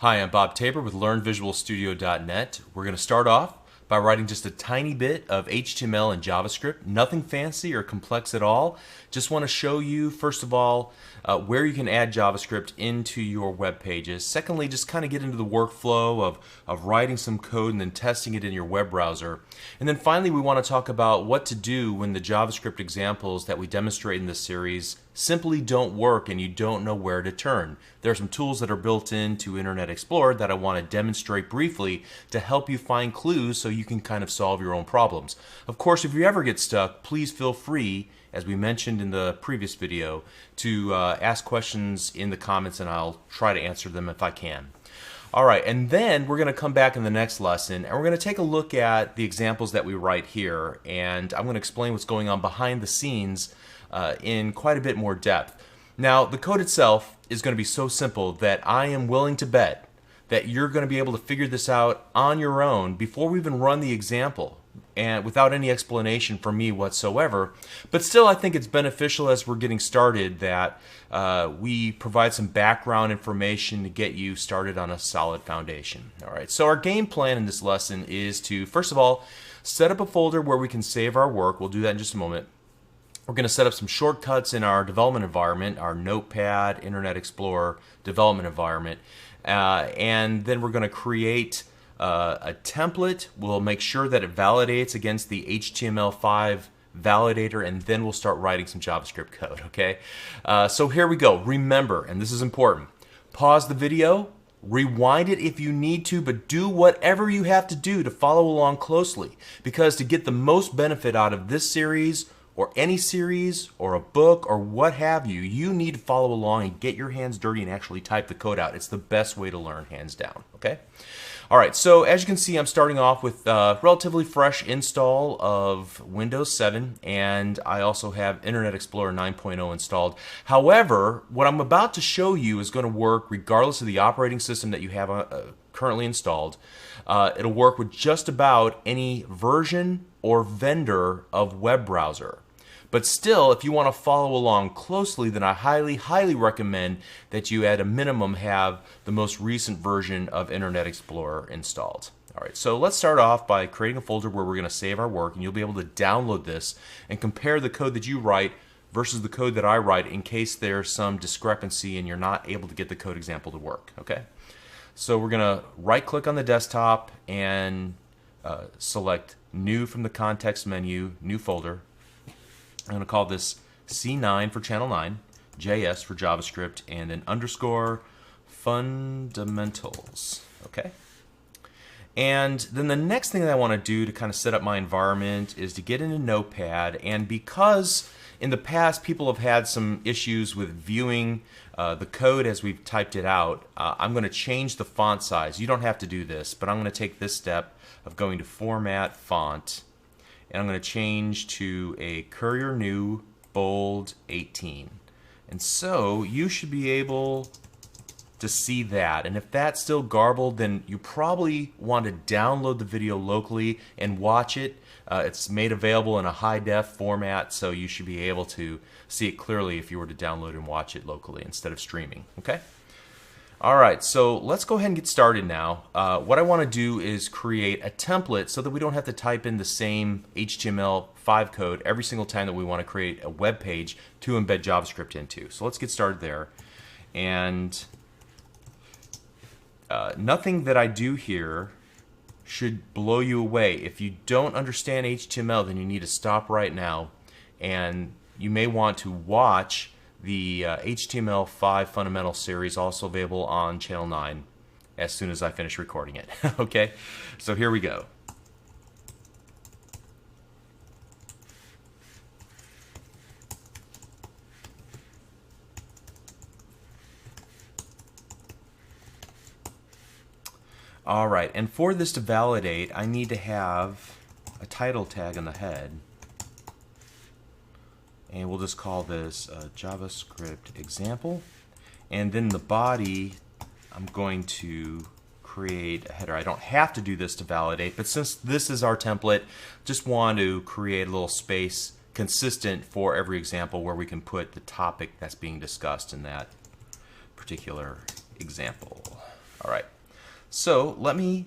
Hi, I'm Bob Tabor with LearnVisualStudio.net. We're going to start off by writing just a tiny bit of HTML and JavaScript. Nothing fancy or complex at all. Just want to show you, first of all, where you can add JavaScript into your web pages. Secondly, just kind of get into the workflow of writing some code and then testing it in your web browser. And then finally, we want to talk about what to do when the JavaScript examples that we demonstrate in this series simply don't work and you don't know where to turn. There are some tools that are built into Internet Explorer that I want to demonstrate briefly to help you find clues so you can kind of solve your own problems. Of course, if you ever get stuck, please feel free, as we mentioned in the previous video, to ask questions in the comments and I'll try to answer them if I can. Alright, and then we're going to come back in the next lesson and we're going to take a look at the examples that we write here, and I'm going to explain what's going on behind the scenes in quite a bit more depth. Now, the code itself is going to be so simple that I am willing to bet that you're going to be able to figure this out on your own before we even run the example, and without any explanation from me whatsoever. But still, I think it's beneficial as we're getting started that we provide some background information to get you started on a solid foundation. All right, so our game plan in this lesson is to, first of all, set up a folder where we can save our work. We'll do that in just a moment. We're going to set up some shortcuts in our development environment, our Notepad, Internet Explorer development environment, and then we're going to create a template. We'll make sure that it validates against the HTML5 validator, and then we'll start writing some JavaScript code, okay? So here we go. Remember, and this is important, pause the video, rewind it if you need to, but do whatever you have to do to follow along closely, because to get the most benefit out of this series or any series or a book or what have you, you need to follow along and get your hands dirty and actually type the code out. It's the best way to learn, hands down, okay? Alright, so as you can see, I'm starting off with a relatively fresh install of Windows 7, and I also have Internet Explorer 9.0 installed. However, what I'm about to show you is going to work regardless of the operating system that you have currently installed. It'll work with just about any version or vendor of web browser. But still, if you want to follow along closely, then I highly recommend that you at a minimum have the most recent version of Internet Explorer installed. Alright, so let's start off by creating a folder where we're going to save our work, and you'll be able to download this and compare the code that you write versus the code that I write in case there's some discrepancy and you're not able to get the code example to work. Okay, so we're going to right click on the desktop and select New from the context menu, New Folder. I'm going to call this C9 for Channel 9, JS for JavaScript, and then underscore fundamentals. Okay. And then the next thing that I want to do to kind of set up my environment is to get into Notepad, and because in the past people have had some issues with viewing the code as we've typed it out, I'm going to change the font size. You don't have to do this, but I'm going to take this step of going to Format, Font, and I'm going to change to a Courier New Bold 18. And so you should be able to see that. And if that's still garbled, then you probably want to download the video locally and watch it. It's made available in a high def format, so you should be able to see it clearly if you were to download and watch it locally instead of streaming. Okay? Alright, so let's go ahead and get started now. What I want to do is create a template so that we don't have to type in the same HTML5 code every single time that we want to create a web page to embed JavaScript into. So let's get started there. And nothing that I do here should blow you away. If you don't understand HTML, then you need to stop right now, and you may want to watch the HTML5 Fundamental series, also available on Channel 9, as soon as I finish recording it. Okay, so here we go. Alright, and for this to validate, I need to have a title tag in the head. And we'll just call this JavaScript example. And then the body, I'm going to create a header. I don't have to do this to validate, but since this is our template, just want to create a little space consistent for every example where we can put the topic that's being discussed in that particular example. All right, so let me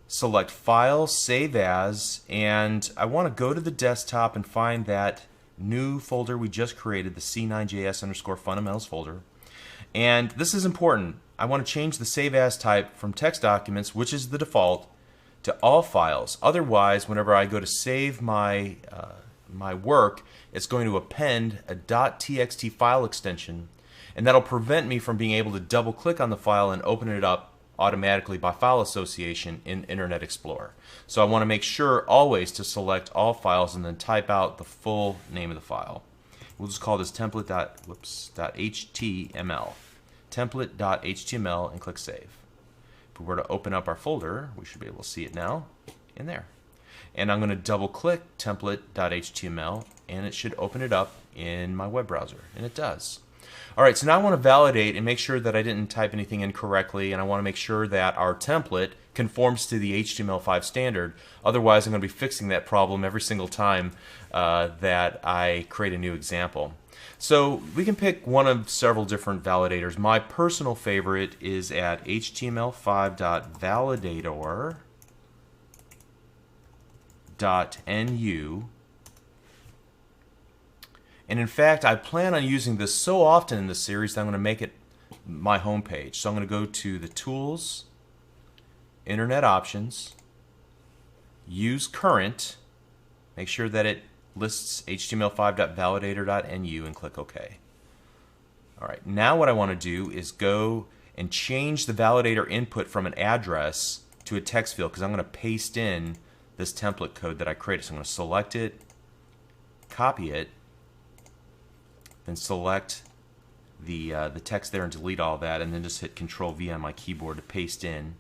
select File, Save As, and I want to go to the desktop and find that new folder we just created, the C9JS_fundamentals folder. And this is important. I want to change the Save As type from text documents, which is the default, to all files. Otherwise, whenever I go to save my my work, it's going to append a .txt file extension, and that'll prevent me from being able to double click on the file and open it up automatically by file association in Internet Explorer. So I want to make sure always to select all files and then type out the full name of the file. We'll just call this template.html. Template.html and click Save. If we were to open up our folder, we should be able to see it now in there. And I'm going to double click template.html and it should open it up in my web browser, and it does. Alright, so now I want to validate and make sure that I didn't type anything incorrectly, and I want to make sure that our template conforms to the HTML5 standard. Otherwise, I'm going to be fixing that problem every single time that I create a new example. So we can pick one of several different validators. My personal favorite is at html5.validator.nu. And in fact, I plan on using this so often in this series that I'm going to make it my home page. So I'm going to go to the Tools, Internet Options, Use Current, make sure that it lists html5.validator.nu, and click OK. Alright, now what I want to do is go and change the validator input from an address to a text field, because I'm going to paste in this template code that I created. So I'm going to select it, copy it, then select the text there and delete all that, and then just hit Control-V on my keyboard to paste in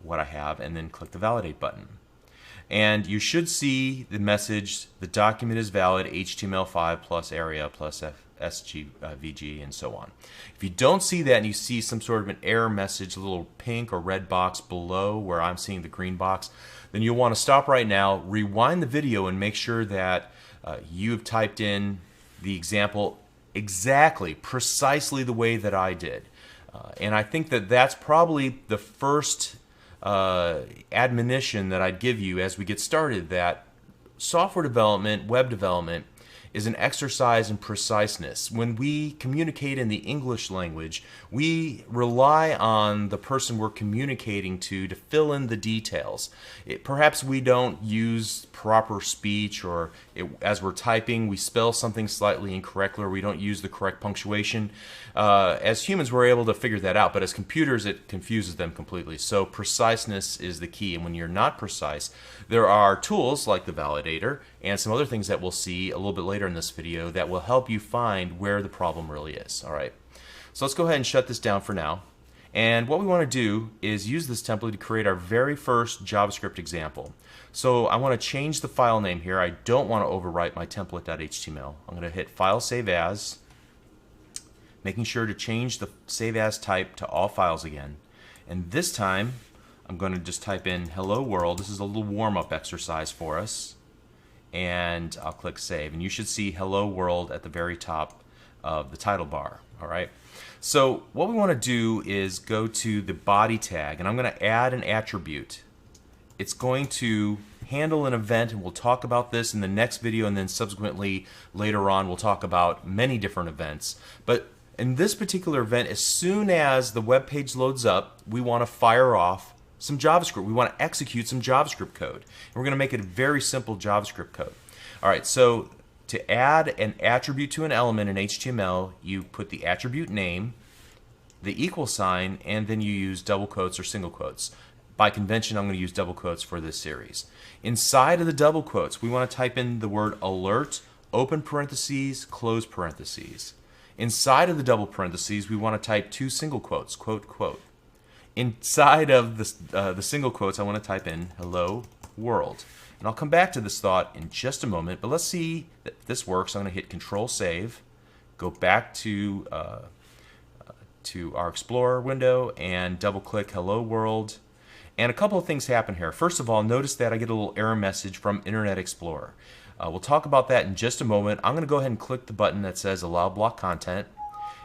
what I have, and then click the Validate button. And you should see the message, the document is valid, HTML5 plus area plus SVG, and so on. If you don't see that and you see some sort of an error message, a little pink or red box below where I'm seeing the green box, then you'll want to stop right now, rewind the video, and make sure that you have typed in the example exactly, precisely the way that I did. And I think that that's probably the first admonition that I'd give you as we get started, that software development, web development, is an exercise in preciseness. When we communicate in the English language, we rely on the person we're communicating to fill in the details. Perhaps we don't use proper speech, or as we're typing, we spell something slightly incorrectly, or we don't use the correct punctuation. As humans, we're able to figure that out, but as computers, it confuses them completely. So preciseness is the key, and when you're not precise, there are tools like the validator and some other things that we'll see a little bit later in this video that will help you find where the problem really is. Alright, so let's go ahead and shut this down for now. And what we want to do is use this template to create our very first JavaScript example. So I want to change the file name here. I don't want to overwrite my template.html. I'm going to hit File, Save As, making sure to change the Save As type to all files again. And this time, I'm going to just type in Hello World. This is a little warm-up exercise for us. And I'll click Save. And you should see Hello World at the very top of the title bar. Alright, so what we want to do is go to the body tag, and I'm going to add an attribute. It's going to handle an event, and we'll talk about this in the next video, and then subsequently later on we'll talk about many different events. But in this particular event, as soon as the web page loads up, we want to fire off some JavaScript. We want to execute some JavaScript code. And we're going to make it a very simple JavaScript code. Alright, so to add an attribute to an element in HTML, you put the attribute name, the equal sign, and then you use double quotes or single quotes. By convention, I'm going to use double quotes for this series. Inside of the double quotes, we want to type in the word alert, open parentheses, close parentheses. Inside of the double parentheses, we want to type two single quotes, quote, quote. Inside of the single quotes, I want to type in hello world. And I'll come back to this thought in just a moment, but let's see that this works. I'm going to hit Control-Save, go back to our Explorer window, and double-click Hello World. And a couple of things happen here. First of all, notice that I get a little error message from Internet Explorer. We'll talk about that in just a moment. I'm going to go ahead and click the button that says Allow Block Content.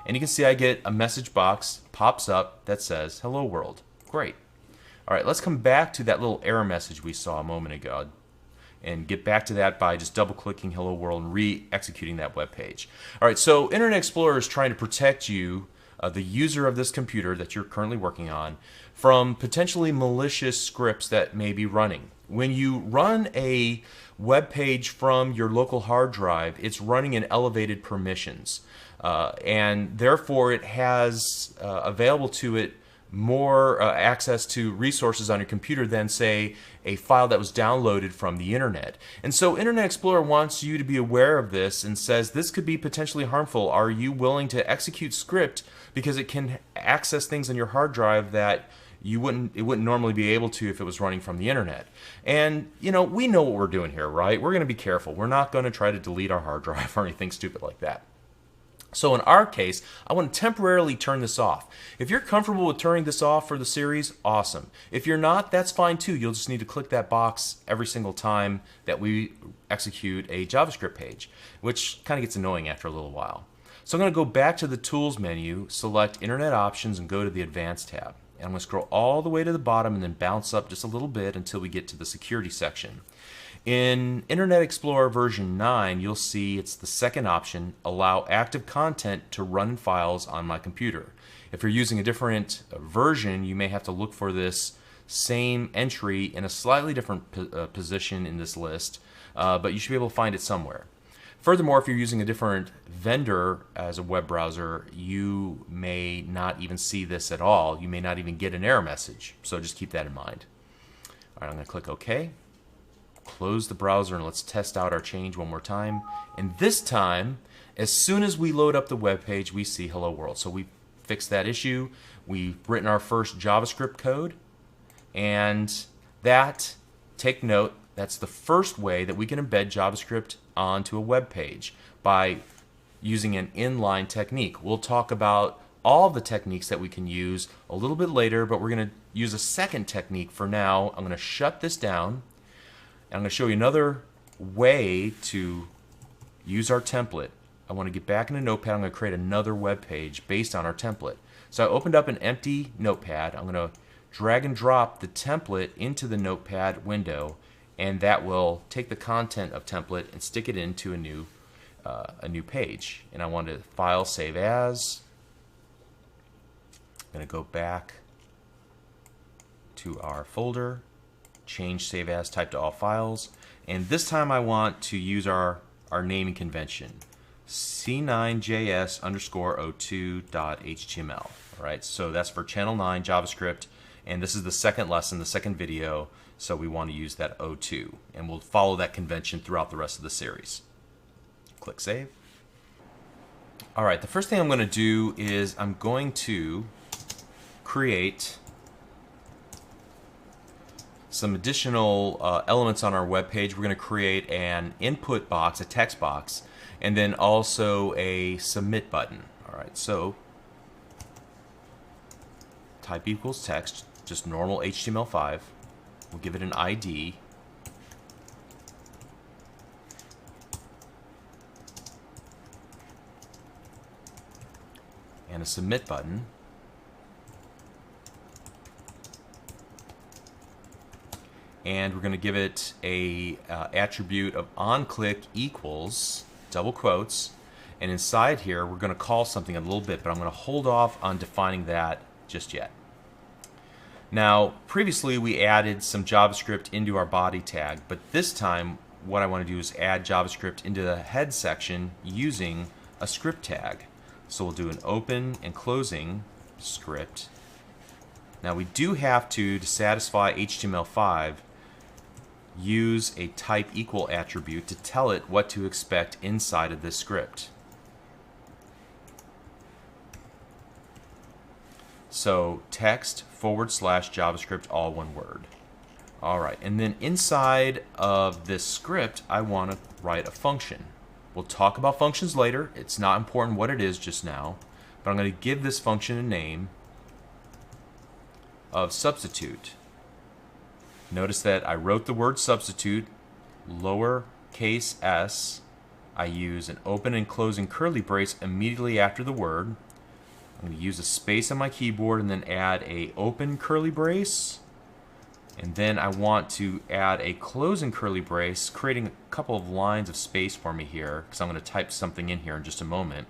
And you can see I get a message box pops up that says hello world. Great. All right, let's come back to that little error message we saw a moment ago and get back to that by just double clicking hello world and re-executing that web page. All right, so Internet Explorer is trying to protect you, the user of this computer that you're currently working on, from potentially malicious scripts that may be running. When you run a web page from your local hard drive, it's running in elevated permissions, and therefore it has available to it more access to resources on your computer than, say, a file that was downloaded from the internet. And so Internet Explorer wants you to be aware of this and says this could be potentially harmful. Are you willing to execute script because it can access things on your hard drive that it wouldn't normally be able to if it was running from the internet? And we know what we're doing here, right? We're going to be careful. We're not going to try to delete our hard drive or anything stupid like that. So in our case, I want to temporarily turn this off. If you're comfortable with turning this off for the series, awesome. If you're not, that's fine too. You'll just need to click that box every single time that we execute a JavaScript page, which kind of gets annoying after a little while. So I'm going to go back to the Tools menu, select Internet Options, and go to the Advanced tab. And I'm going to scroll all the way to the bottom and then bounce up just a little bit until we get to the Security section. In Internet Explorer version 9, you'll see it's the second option, allow active content to run in files on my computer. If you're using a different version, you may have to look for this same entry in a slightly different position in this list, but you should be able to find it somewhere. Furthermore, if you're using a different vendor as a web browser, you may not even see this at all. You may not even get an error message, so just keep that in mind. All right, I'm going to click OK. Close the browser and let's test out our change one more time. And this time, as soon as we load up the web page, we see hello world. So we fixed that issue. We've written our first JavaScript code, and that, take note, that's the first way that we can embed JavaScript onto a web page, by using an inline technique. We'll talk about all the techniques that we can use a little bit later, but we're going to use a second technique for now. I'm going to shut this down. I'm going to show you another way to use our template. I want to get back into Notepad. I'm going to create another web page based on our template. So I opened up an empty Notepad. I'm going to drag and drop the template into the Notepad window, and that will take the content of template and stick it into a new page. And I want to File, Save As. I'm going to go back to our folder, change Save As type to all files, and this time I want to use our naming convention, c9js_02.html. Alright, so that's for channel 9 JavaScript, and this is the second lesson, the second video, so we want to use that 02, and we'll follow that convention throughout the rest of the series. Click Save. Alright, the first thing I'm going to do is I'm going to create some additional elements on our web page. We're going to create an input box, a text box, and then also a submit button. Alright, so type equals text, just normal HTML5. We'll give it an ID. And a submit button. And we're going to give it a attribute of onClick equals, double quotes, and inside here we're going to call something a little bit, but I'm going to hold off on defining that just yet. Now, previously we added some JavaScript into our body tag, but this time what I want to do is add JavaScript into the head section using a script tag. So we'll do an open and closing script. Now we do have to satisfy HTML5, use a type equal attribute to tell it what to expect inside of this script. So text / JavaScript, all one word. Alright, and then inside of this script I want to write a function. We'll talk about functions later. It's not important what it is just now, but I'm going to give this function a name of substitute. Notice that I wrote the word substitute, lowercase s. I use an open and closing curly brace immediately after the word. I'm going to use a space on my keyboard and then add a open curly brace. And then I want to add a closing curly brace, creating a couple of lines of space for me here, because I'm going to type something in here in just a moment.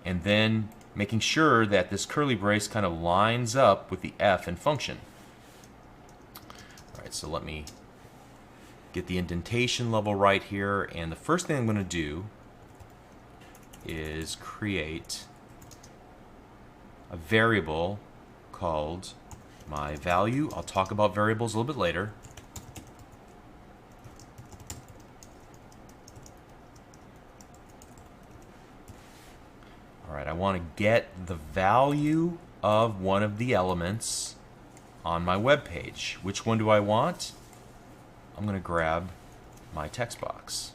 And then making sure that this curly brace kind of lines up with the F in function. All right, so let me get the indentation level right here. And the first thing I'm going to do is create a variable called my value. I'll talk about variables a little bit later. All right, I want to get the value of one of the elements on my web page. Which one do I want? I'm going to grab my text box.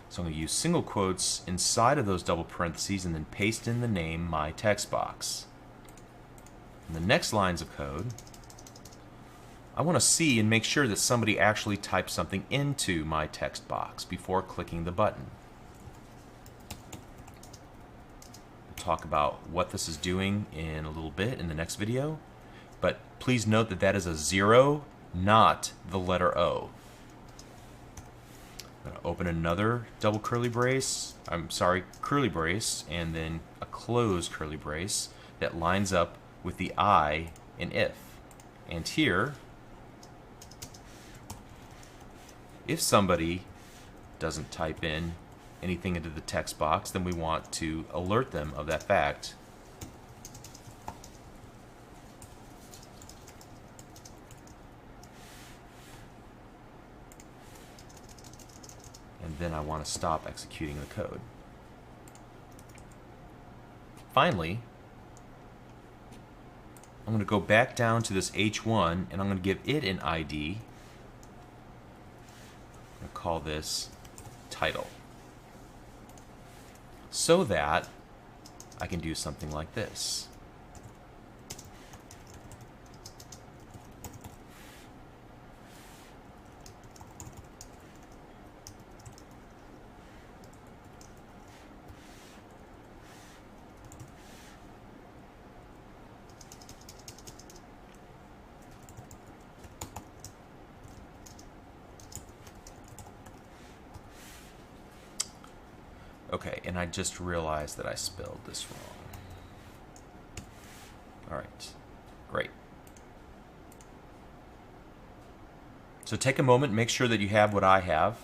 So I'm going to use single quotes inside of those double parentheses and then paste in the name my text box. In the next lines of code, I want to see and make sure that somebody actually types something into my text box before clicking the button. We'll talk about what this is doing in a little bit in the next video, but please note that that is a 0, not the letter O. I'm going to open another double curly brace, curly brace, and then a close curly brace that lines up with the I in if. And here, if somebody doesn't type in anything into the text box, then we want to alert them of that fact. And then I want to stop executing the code. Finally, I'm going to go back down to this H1 and I'm going to give it an ID. I'm going to call this title, so that I can do something like this. Okay, and I just realized that I spelled this wrong. All right, great. So take a moment, make sure that you have what I have.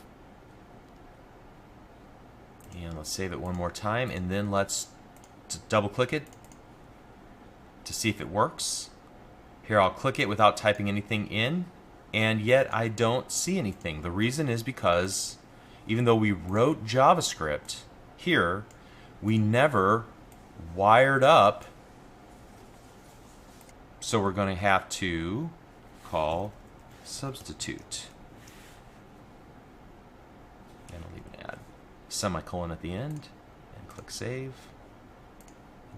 And let's save it one more time, and then let's double click it to see if it works. Here, I'll click it without typing anything in, and yet I don't see anything. The reason is because even though we wrote JavaScript, here, we never wired up, so we're going to have to call substitute. And I'll even add a semicolon at the end, and click save.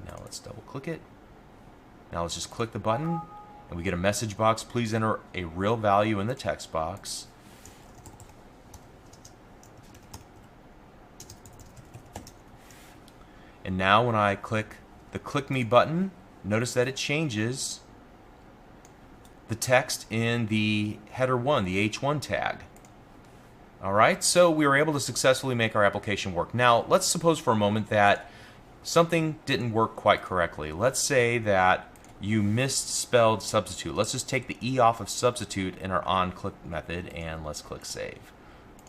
Now let's double click it. Now let's just click the button, and we get a message box. Please enter a real value in the text box. And now when I click the Click Me button, notice that it changes the text in the header 1, the H1 tag. All right, so we were able to successfully make our application work. Now, let's suppose for a moment that something didn't work quite correctly. Let's say that you misspelled substitute. Let's just take the E off of substitute in our onClick method, and let's click save.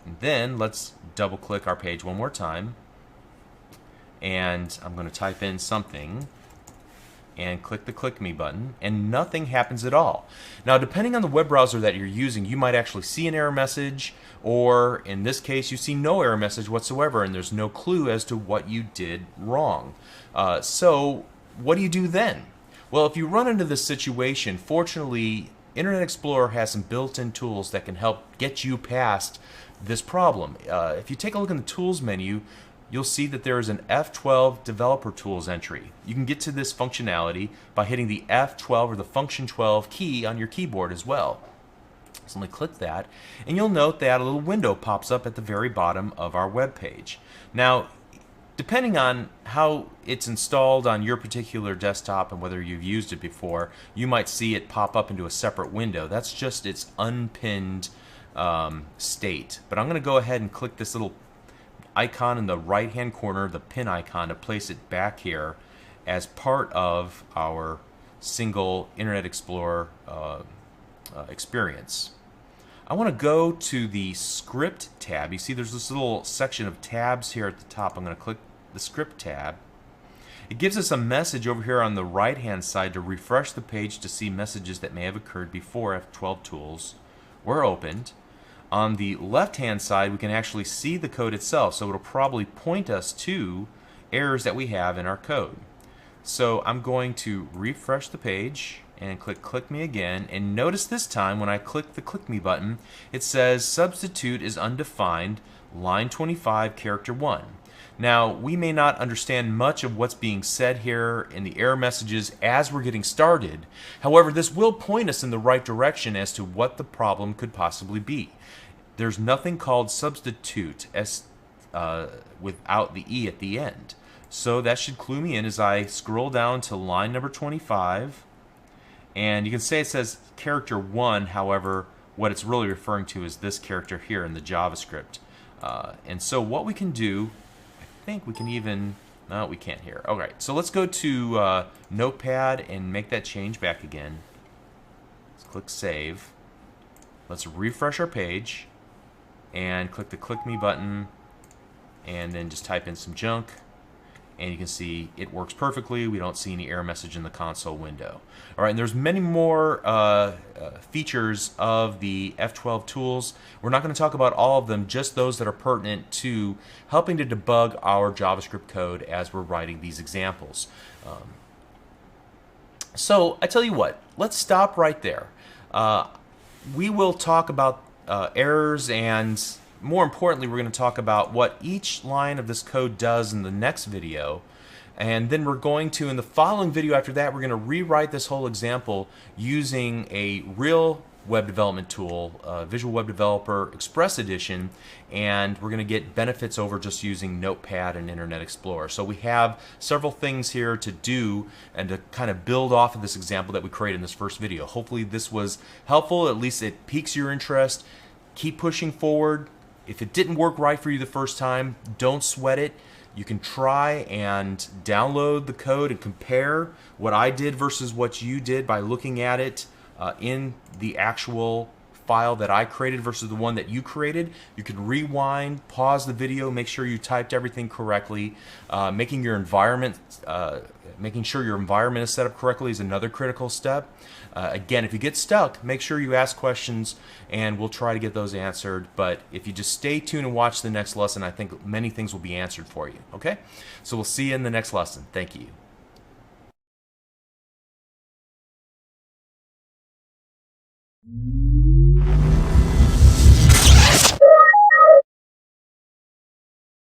And then let's double click our page one more time. And I'm going to type in something and click the Click Me button, and nothing happens at all. Now, depending on the web browser that you're using, you might actually see an error message, or in this case, you see no error message whatsoever, and there's no clue as to what you did wrong. So what do you do then? Well, if you run into this situation, fortunately, Internet Explorer has some built-in tools that can help get you past this problem. If you take a look in the Tools menu, you'll see that there is an F12 Developer Tools entry. You can get to this functionality by hitting the F12 or the function 12 key on your keyboard as well. Simply click that, and you'll note that a little window pops up at the very bottom of our web page. Now, depending on how it's installed on your particular desktop and whether you've used it before, you might see it pop up into a separate window. That's just its unpinned state. But I'm going to go ahead and click this little icon in the right hand corner, the pin icon, to place it back here as part of our single Internet Explorer experience. I want to go to the script tab. You see there's this little section of tabs here at the top. I'm going to click the script tab. It gives us a message over here on the right hand side to refresh the page to see messages that may have occurred before F12 Tools were opened. On the left hand side we can actually see the code itself, so it'll probably point us to errors that we have in our code. So I'm going to refresh the page and click me again, and notice this time when I click the click me button it says substitute is undefined, line 25, character 1. Now we may not understand much of what's being said here in the error messages as we're getting started. However, this will point us in the right direction as to what the problem could possibly be. There's nothing called substitute without the E at the end. So that should clue me in as I scroll down to line number 25. And you can say it says character 1, however, what it's really referring to is this character here in the JavaScript. And so what we can do, I think we can even, no, we can't here. Alright, so let's go to Notepad and make that change back again. Let's click Save. Let's refresh our page and click the Click Me button and then just type in some junk. And you can see it works perfectly. We don't see any error message in the console window. All right, and there's many more features of the F12 tools. We're not going to talk about all of them, just those that are pertinent to helping to debug our JavaScript code as we're writing these examples. So I tell you what, let's stop right there. We will talk about errors, and more importantly, we're going to talk about what each line of this code does in the next video. And then we're going to, in the following video after that, we're going to rewrite this whole example using a real web development tool, Visual Web Developer Express Edition, and we're going to get benefits over just using Notepad and Internet Explorer. So we have several things here to do and to kind of build off of this example that we created in this first video. Hopefully this was helpful, at least it piques your interest. Keep pushing forward. If it didn't work right for you the first time, don't sweat it. You can try and download the code and compare what I did versus what you did by looking at it in the actual file that I created versus the one that you created. You can rewind, pause the video, make sure you typed everything correctly. Making sure your environment is set up correctly is another critical step. Again, if you get stuck, make sure you ask questions and we'll try to get those answered. But if you just stay tuned and watch the next lesson, I think many things will be answered for you. Okay? So we'll see you in the next lesson. Thank you.